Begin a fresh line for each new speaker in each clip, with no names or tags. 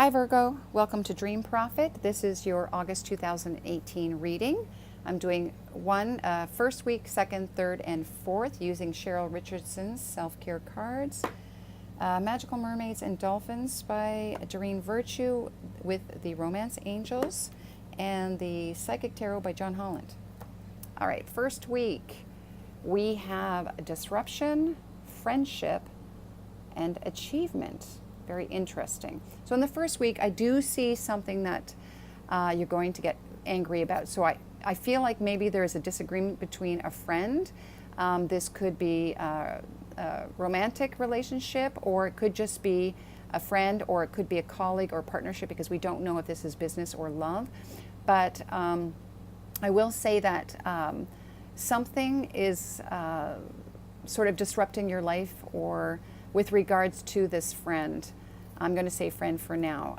Hi Virgo, welcome to Dream Profit. This is your August 2018 reading. I'm doing first week, second, third, and fourth using Cheryl Richardson's self-care cards. Magical Mermaids and Dolphins by Doreen Virtue with the Romance Angels, and the Psychic Tarot by John Holland. All right, first week we have disruption, friendship, and achievement. Very interesting. So in the first week, I do see something that you're going to get angry about. So I feel like maybe there's a disagreement between a friend. This could be a romantic relationship, or it could just be a friend, or it could be a colleague or partnership, because we don't know if this is business or love. But I will say that something is sort of disrupting your life, or with regards to this friend. I'm going to say friend for now.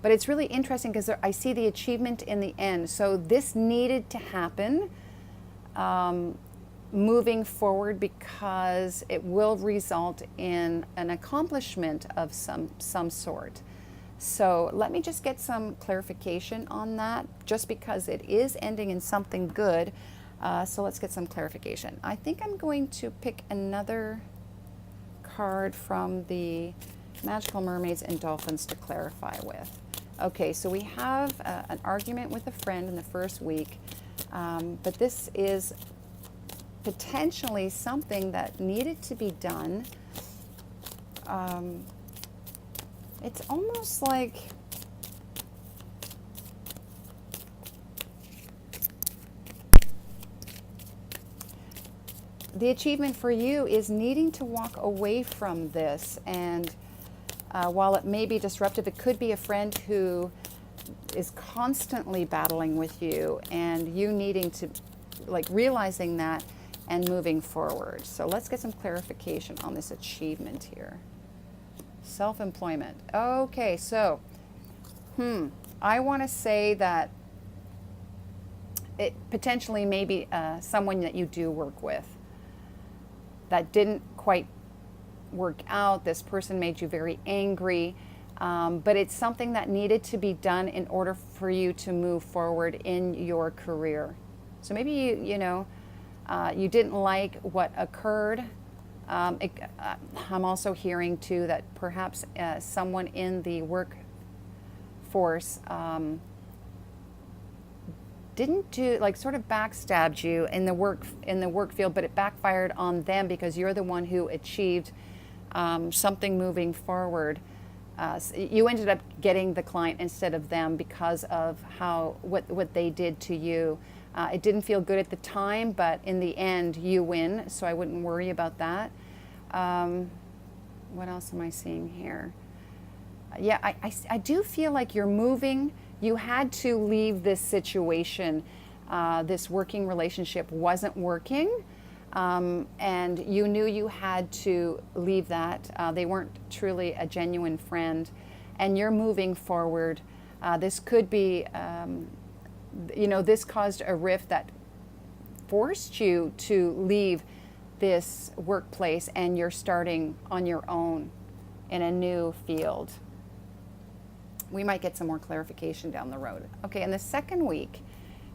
But it's really interesting because I see the achievement in the end. So this needed to happen moving forward, because it will result in an accomplishment of some sort. So let me just get some clarification on that, just because it is ending in something good. So let's get some clarification. I think I'm going to pick another card from the Magical Mermaids and Dolphins to clarify with. Okay, so we have an argument with a friend in the first week, but this is potentially something that needed to be done. It's almost like the achievement for you is needing to walk away from this. And while it may be disruptive, it could be a friend who is constantly battling with you, and you needing to, like, realizing that and moving forward. So let's get some clarification on this achievement here. Self-employment. Okay, so I want to say that it potentially may be someone that you do work with that didn't quite work out. This person made you very angry, but it's something that needed to be done in order for you to move forward in your career. So maybe you didn't like what occurred. I'm also hearing too that perhaps someone in the workforce didn't do, like, sort of backstabbed you in the work field, but it backfired on them because you're the one who achieved something moving forward. You ended up getting the client instead of them because of what they did to you. It didn't feel good at the time, but in the end you win, so I wouldn't worry about that. What else am I seeing here? Yeah, I do feel like you're moving. You had to leave this situation. This working relationship wasn't working, and you knew you had to leave that. They weren't truly a genuine friend, and you're moving forward. This could be, this caused a rift that forced you to leave this workplace, and you're starting on your own in a new field. We might get some more clarification down the road. Okay, in the second week,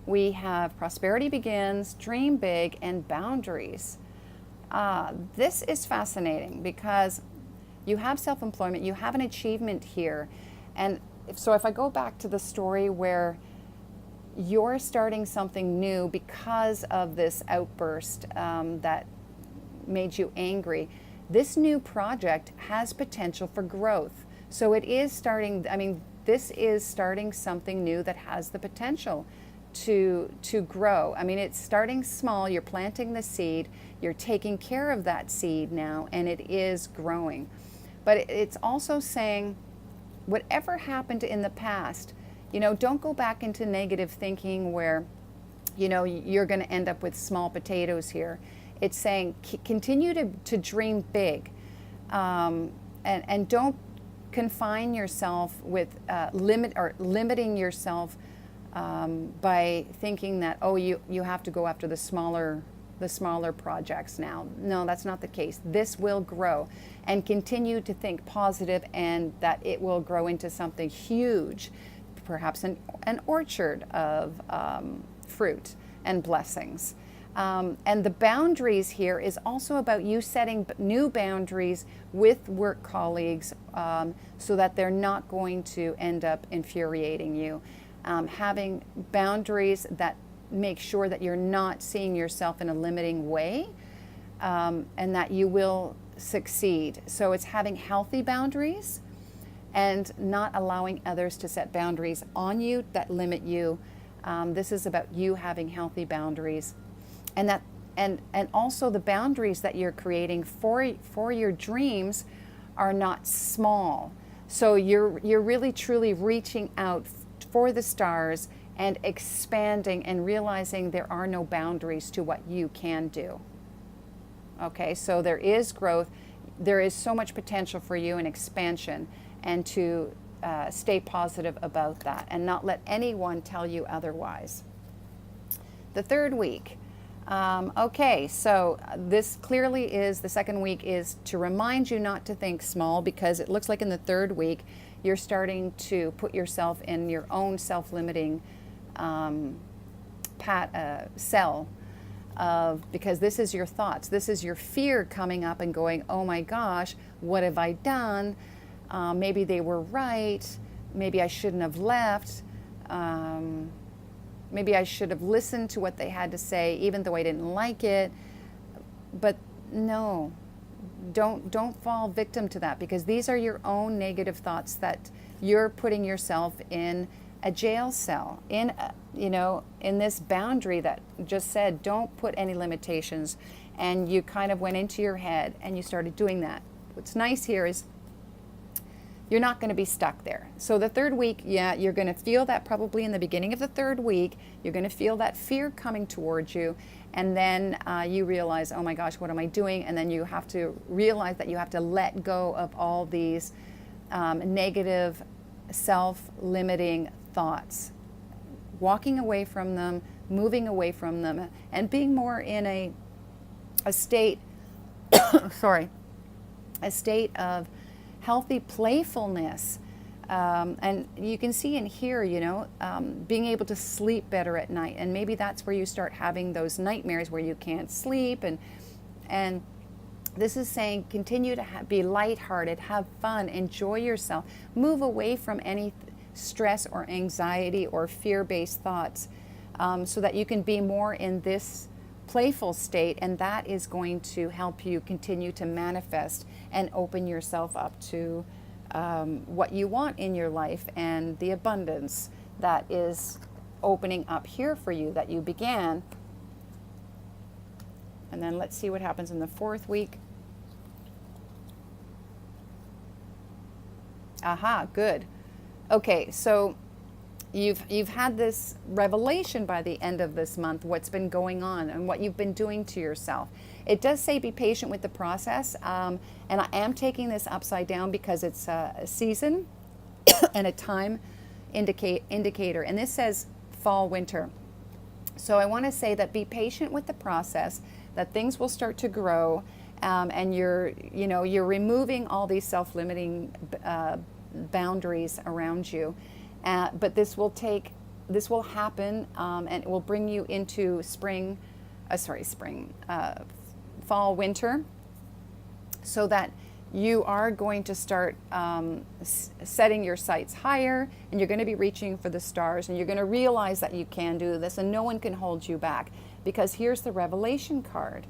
we have prosperity begins, dream big, and boundaries. This is fascinating because you have self-employment, you have an achievement here. And so if I go back to the story where you're starting something new because of this outburst that made you angry, this new project has potential for growth. So it is starting, this is starting something new that has the potential to grow. It's starting small, you're planting the seed, you're taking care of that seed now, and it is growing. But it's also saying, whatever happened in the past, don't go back into negative thinking where, you're going to end up with small potatoes here. It's saying, continue to dream big, and don't confine yourself with limiting yourself by thinking that, you have to go after the smaller the smaller projects now. No, that's not the case. This will grow, and continue to think positive, and that it will grow into something huge, perhaps an orchard of fruit and blessings. And the boundaries here is also about you setting new boundaries with work colleagues, so that they're not going to end up infuriating you. Having boundaries that make sure that you're not seeing yourself in a limiting way, and that you will succeed. So it's having healthy boundaries and not allowing others to set boundaries on you that limit you. This is about you having healthy boundaries, and that and also the boundaries that you're creating for your dreams are not small. So you're really truly reaching out for the stars and expanding and realizing there are no boundaries to what you can do. Okay, so there is growth, there is so much potential for you and expansion, and to stay positive about that and not let anyone tell you otherwise. The third week. Okay, so this clearly is, the second week is to remind you not to think small, because it looks like in the third week you're starting to put yourself in your own self-limiting cell of, because this is your thoughts, this is your fear coming up and going, oh my gosh, what have I done? Maybe they were right, maybe I shouldn't have left, maybe I should have listened to what they had to say even though I didn't like it. But no, don't fall victim to that, because these are your own negative thoughts that you're putting yourself in a jail cell, in this boundary that just said don't put any limitations, and you kind of went into your head and you started doing that. What's nice here is you're not going to be stuck there. So the third week, yeah, you're going to feel that probably in the beginning of the third week. You're going to feel that fear coming towards you, and then you realize, oh my gosh, what am I doing? And then you have to realize that you have to let go of all these negative, self-limiting thoughts, walking away from them, moving away from them, and being more in a state, a state of healthy playfulness. And you can see and hear, being able to sleep better at night. And maybe that's where you start having those nightmares where you can't sleep. And this is saying continue to be lighthearted, have fun, enjoy yourself, move away from any stress or anxiety or fear-based thoughts, so that you can be more in this playful state, and that is going to help you continue to manifest and open yourself up to what you want in your life, and the abundance that is opening up here for you that you began. And then let's see what happens in the fourth week. Aha, good. Okay, so you've had this revelation by the end of this month, what's been going on and what you've been doing to yourself. It does say be patient with the process, and I am taking this upside down because it's a season and a time indicator, and this says fall, winter. So I want to say that be patient with the process, that things will start to grow, and you're removing all these self-limiting boundaries around you. But this will happen, and it will bring you into fall, winter, so that you are going to start setting your sights higher, and you're going to be reaching for the stars, and you're going to realize that you can do this, and no one can hold you back. Because here's the revelation card.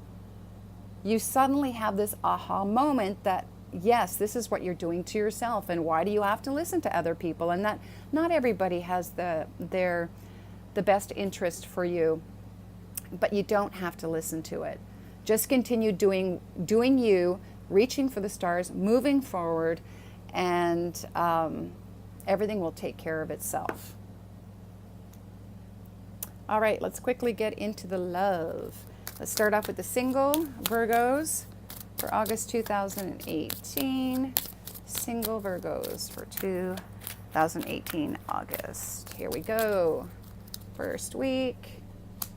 You suddenly have this aha moment that, yes, this is what you're doing to yourself, and why do you have to listen to other people? And that not everybody has the best interest for you, but you don't have to listen to it. Just continue doing you, reaching for the stars, moving forward, and everything will take care of itself. All right, let's quickly get into the love. Let's start off with the single Virgos for August 2018. Single Virgos for 2018 August. Here we go. First week,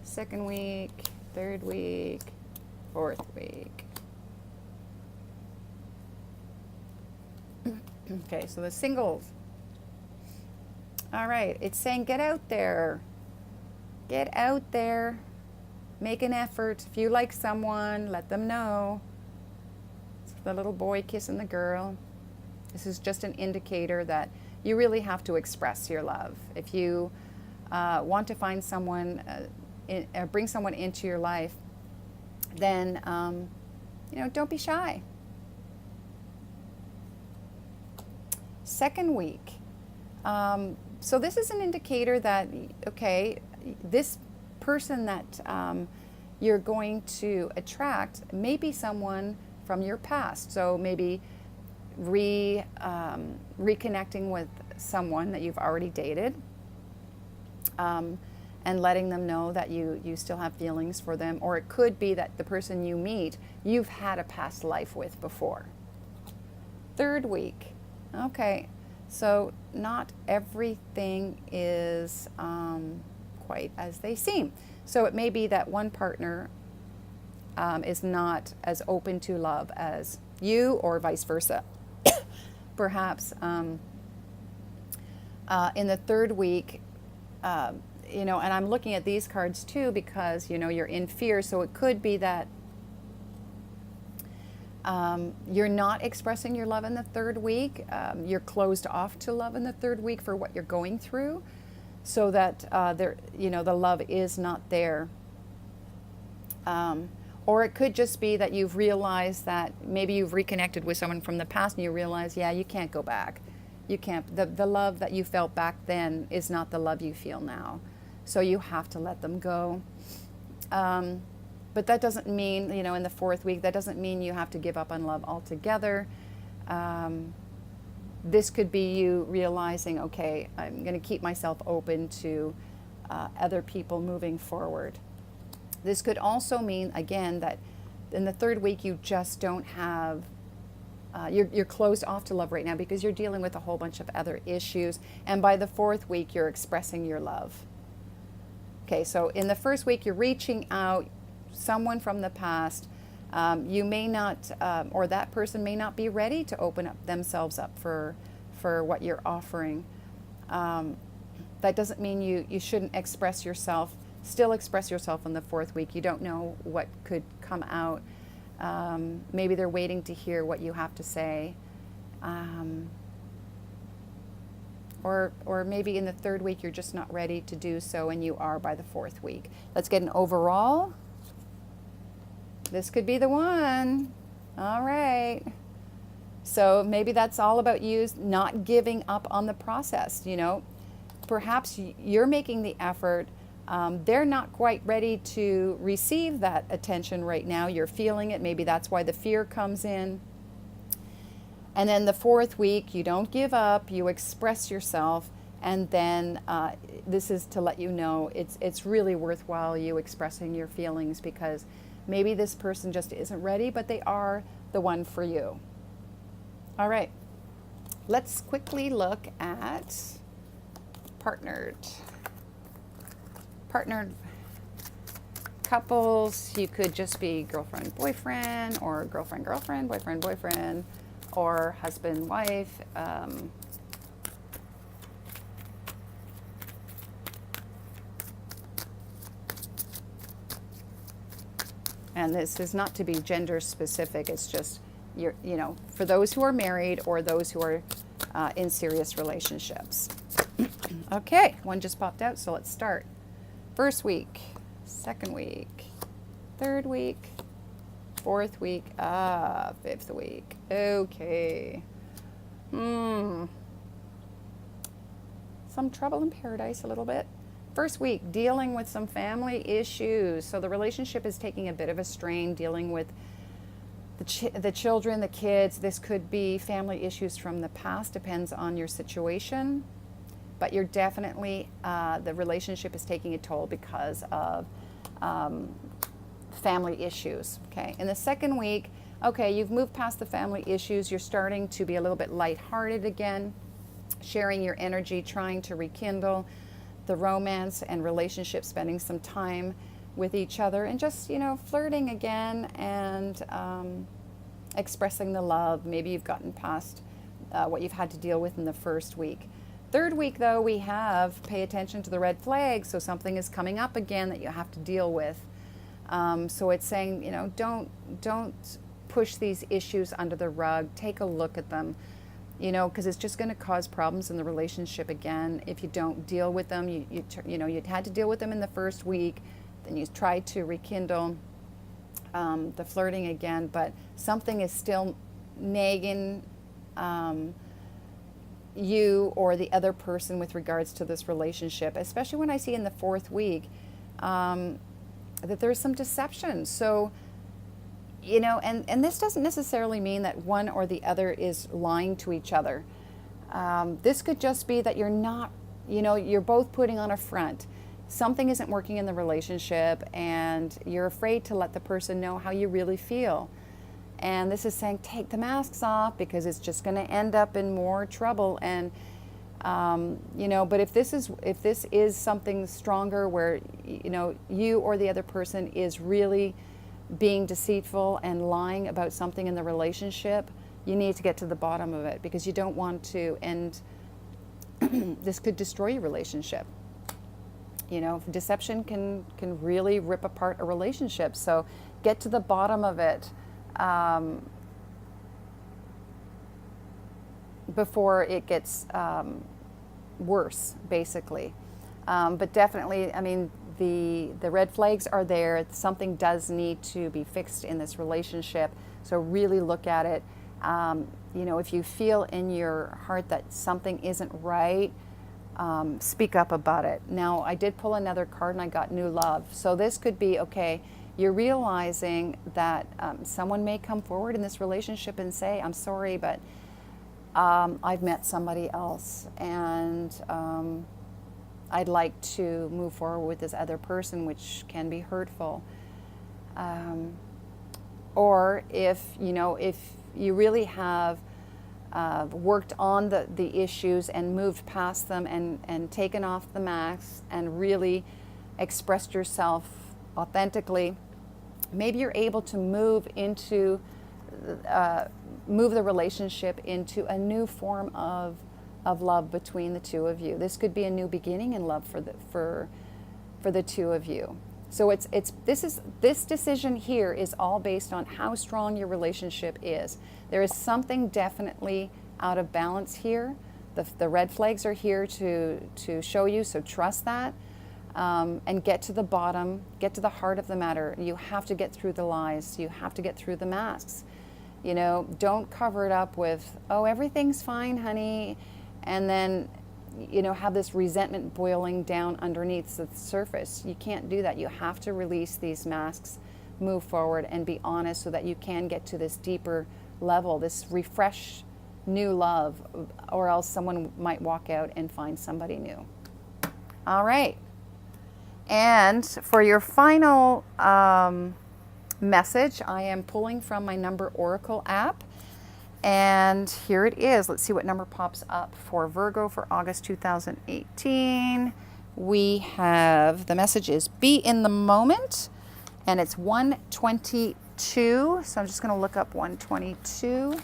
second week, third week, fourth week. Okay, so the singles. All right, it's saying get out there. Get out there. Make an effort. If you like someone, let them know. It's the little boy kissing the girl. This is just an indicator that you really have to express your love. If you want to find someone, bring someone into your life, then, don't be shy. Second week. So this is an indicator that, okay, this person that you're going to attract may be someone from your past. So maybe reconnecting with someone that you've already dated, and letting them know that you still have feelings for them. Or it could be that the person you meet, you've had a past life with before. Third week. Okay, so not everything is quite as they seem. So it may be that one partner is not as open to love as you, or vice versa. Perhaps in the third week, and I'm looking at these cards too because, you're in fear. So it could be that you're not expressing your love in the third week. You're closed off to love in the third week for what you're going through, so that the love is not there. Or it could just be that you've realized that maybe you've reconnected with someone from the past and you realize, yeah, you can't go back. You can't. The love that you felt back then is not the love you feel now. So you have to let them go. But that doesn't mean, in the fourth week, that doesn't mean you have to give up on love altogether. This could be you realizing, okay, I'm going to keep myself open to other people moving forward. This could also mean, again, that in the third week you just don't have, you're closed off to love right now because you're dealing with a whole bunch of other issues. And by the fourth week, you're expressing your love. Okay, so in the first week, you're reaching out, someone from the past. You may not, or that person may not be ready to open up themselves up for what you're offering. That doesn't mean you shouldn't express yourself. Still express yourself in the fourth week. You don't know what could come out. Maybe they're waiting to hear what you have to say. Or maybe in the third week you're just not ready to do so, and you are by the fourth week. Let's get an overall. This could be the one. All right. So maybe that's all about you not giving up on the process. Perhaps you're making the effort. They're not quite ready to receive that attention right now. You're feeling it. Maybe that's why the fear comes in. And then the fourth week, you don't give up. You express yourself. And then this is to let you know it's really worthwhile you expressing your feelings, because maybe this person just isn't ready, but they are the one for you. All right. Let's quickly look at partnered couples. You could just be girlfriend, boyfriend, or girlfriend, girlfriend, boyfriend, boyfriend, or husband, wife. And this is not to be gender specific. It's just, for those who are married or those who are in serious relationships. Okay, one just popped out, so let's start. First week, second week, third week, fourth week, fifth week. Okay. Some trouble in paradise a little bit. First week, dealing with some family issues. So the relationship is taking a bit of a strain, dealing with the children, the kids. This could be family issues from the past, depends on your situation. But you're definitely, the relationship is taking a toll because of family issues. Okay. In the second week, okay, you've moved past the family issues. You're starting to be a little bit lighthearted again, sharing your energy, trying to rekindle the romance and relationship, spending some time with each other and just, flirting again and expressing the love. Maybe you've gotten past what you've had to deal with in the first week. Third week, though, we have pay attention to the red flags. So something is coming up again that you have to deal with. So it's saying, don't push these issues under the rug. Take a look at them, because it's just going to cause problems in the relationship again if you don't deal with them. You had to deal with them in the first week, then you tried to rekindle the flirting again, but something is still nagging you or the other person with regards to this relationship, especially when I see in the fourth week that there's some deception. So, and this doesn't necessarily mean that one or the other is lying to each other. This could just be that you're not, you're both putting on a front. Something isn't working in the relationship and you're afraid to let the person know how you really feel. And this is saying, take the masks off because it's just going to end up in more trouble. And, but if this is something stronger where, you or the other person is really being deceitful and lying about something in the relationship, you need to get to the bottom of it because you don't want to end, this could destroy your relationship. Deception can really rip apart a relationship. So get to the bottom of it before it gets worse, basically. But definitely, the red flags are there. Something does need to be fixed in this relationship. So really look at it. If you feel in your heart that something isn't right, speak up about it. Now, I did pull another card and I got new love. So this could be, okay, you're realizing that someone may come forward in this relationship and say, I'm sorry, but I've met somebody else and I'd like to move forward with this other person, which can be hurtful. Or if you really have worked on the issues and moved past them and taken off the masks and really expressed yourself authentically, maybe you're able to move the relationship into a new form of love between the two of you. This could be a new beginning in love for the two of you. So this decision here is all based on how strong your relationship is. There is something definitely out of balance here. The red flags are here to show you, so trust that. And get to the bottom, get to the heart of the matter. You have to get through the lies. You have to get through the masks. Don't cover it up with, oh, everything's fine, honey, and then, have this resentment boiling down underneath the surface. You can't do that. You have to release these masks, move forward, and be honest so that you can get to this deeper level, this refresh, new love, or else someone might walk out and find somebody new. All right. And for your final message, I am pulling from my Number Oracle app. And here it is. Let's see what number pops up for Virgo for August 2018. We have, the message is be in the moment, and it's 122. So I'm just going to look up 122.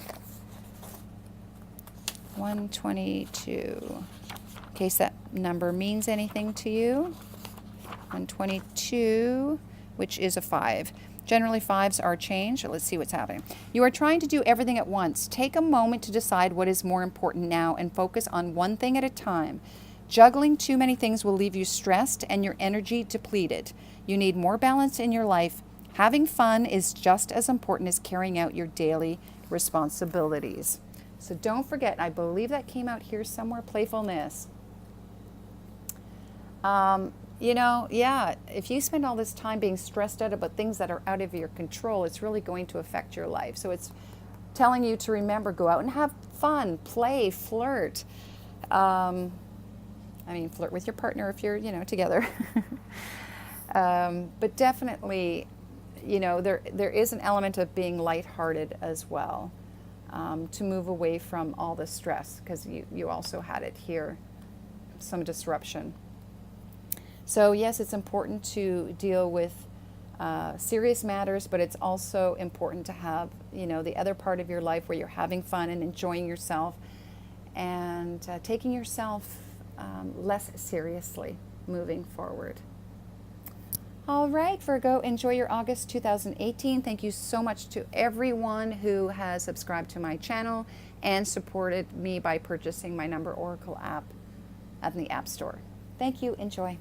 122. In case that number means anything to you. 122, which is a 5. Generally, 5s are changed. Let's see what's happening. You are trying to do everything at once. Take a moment to decide what is more important now and focus on one thing at a time. Juggling too many things will leave you stressed and your energy depleted. You need more balance in your life. Having fun is just as important as carrying out your daily responsibilities. So don't forget, I believe that came out here somewhere, playfulness. If you spend all this time being stressed out about things that are out of your control, it's really going to affect your life. So it's telling you to remember, go out and have fun, play, flirt. Flirt with your partner if you're, together. But definitely, there is an element of being lighthearted as well, to move away from all the stress, because you also had it here, some disruption. So yes, it's important to deal with serious matters, but it's also important to have, you know, the other part of your life where you're having fun and enjoying yourself and taking yourself less seriously moving forward. All right, Virgo, enjoy your August 2018. Thank you so much to everyone who has subscribed to my channel and supported me by purchasing my Number Oracle app at the App Store. Thank you. Enjoy.